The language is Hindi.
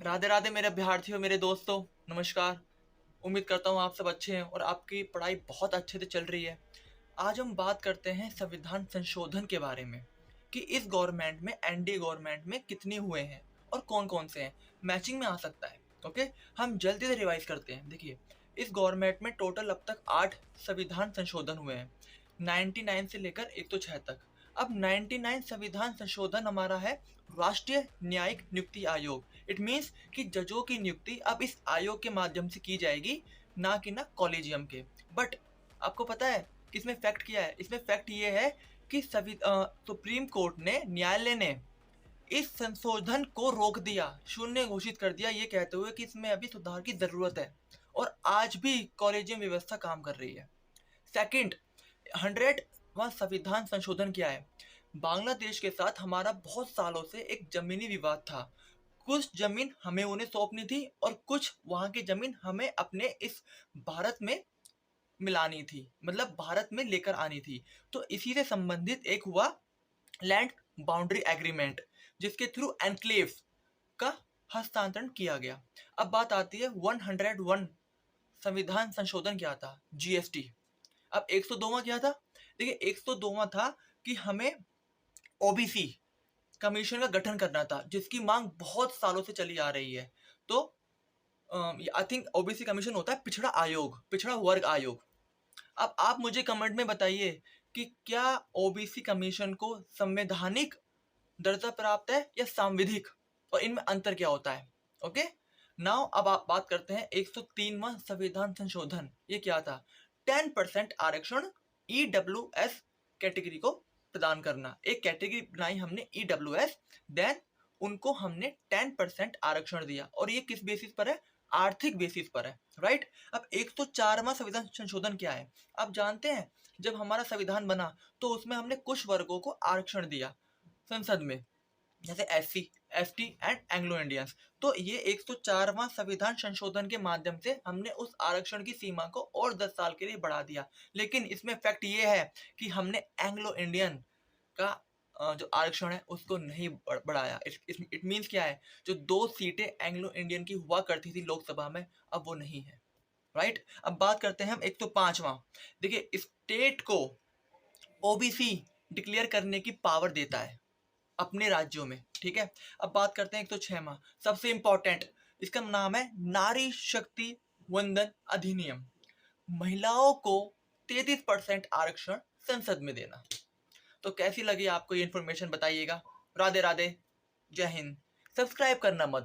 राधे राधे मेरे अभ्यर्थियों, मेरे दोस्तों, नमस्कार। उम्मीद करता हूँ आप सब अच्छे हैं और आपकी पढ़ाई बहुत अच्छे से चल रही है। आज हम बात करते हैं संविधान संशोधन के बारे में कि इस गवर्नमेंट में, एनडीए गवर्नमेंट में कितने हुए हैं और कौन कौन से हैं। मैचिंग में आ सकता है। ओके, हम जल्दी से रिवाइज करते हैं। देखिए, इस गवर्नमेंट में टोटल अब तक 8 संविधान संशोधन हुए हैं, 99 से लेकर 106 तक। अब 99 संविधान संशोधन हमारा है राष्ट्रीय न्यायिक नियुक्ति आयोग। इट मीन्स कि जजों की नियुक्ति अब इस आयोग के माध्यम से की जाएगी, ना कि ना कॉलेजियम के। बट आपको पता है किसमें फैक्ट किया है? इसमें फैक्ट ये है कि सुप्रीम कोर्ट ने, न्यायालय ने इस संशोधन को रोक दिया, शून्य घोषित कर दिया, ये कहते हुए कि इसमें अभी सुधार की जरूरत है और आज भी कॉलेजियम व्यवस्था काम कर रही है। सेकंड, 100वां संविधान संशोधन क्या है? बांग्लादेश के साथ हमारा बहुत सालों से एक जमीनी विवाद था। कुछ जमीन हमें उन्हें सौंपनी थी और कुछ वहां की जमीन हमें अपने इस भारत में मिलानी थी, मतलब भारत में लेकर आनी थी। तो इसी से संबंधित एक हुआ लैंड बाउंड्री एग्रीमेंट, जिसके थ्रू एनक्लेव का हस्तांतरण किया गया। अब बात आती है 101 संविधान संशोधन क्या था? जीएसटी। अब 102वां क्या था? देखिए, 102वां था कि हमें ओबीसी कमीशन का गठन करना था, जिसकी मांग बहुत सालों से चली आ रही है। तो आई थिंक ओबीसी कमीशन होता है पिछड़ा आयोग, पिछड़ा वर्ग आयोग। अब आप मुझे कमेंट में बताइए कि क्या ओबीसी कमीशन को संवैधानिक दर्जा प्राप्त है या सांविधिक, और इनमें अंतर क्या होता है? ओके, नाउ अब आप बात करते हैं 103वां संविधान संशोधन। ये क्या था? 10% आरक्षण ईडब्ल्यूएस कैटेगरी को प्रदान करना। एक कैटेगरी बनाई हमने ईडब्ल्यूएस, देन उनको हमने 10% आरक्षण दिया, और ये किस बेसिस पर है? आर्थिक बेसिस पर है, राइट। अब 104वां संविधान संशोधन क्या है? आप जानते हैं, जब हमारा संविधान बना तो उसमें हमने कुछ वर्गों को आरक्षण दिया संसद में, जैसे SC, ST and Anglo Indians. तो ये 104वां संविधान संशोधन के माध्यम से हमने उस आरक्षण की सीमा को और 10 साल के लिए बढ़ा दिया। लेकिन इसमें फैक्ट ये है कि हमने एंग्लो इंडियन का जो आरक्षण है उसको नहीं बढ़ाया। इट मीन्स क्या है? जो 2 सीटें एंग्लो इंडियन की हुआ करती थी लोकसभा में, अब वो नहीं है, राइट। अब बात करते हैं हम 105वां। देखिए, स्टेट को ओबीसी डिक्लेयर करने की पावर देता है अपने राज्यों में, ठीक है। अब बात करते हैं 106वां, सबसे इंपॉर्टेंट। इसका नाम है नारी शक्ति वंदन अधिनियम। महिलाओं को 33% आरक्षण संसद में देना। तो कैसी लगी आपको ये इन्फॉर्मेशन, बताइएगा। राधे राधे, जय हिंद। सब्सक्राइब करना मत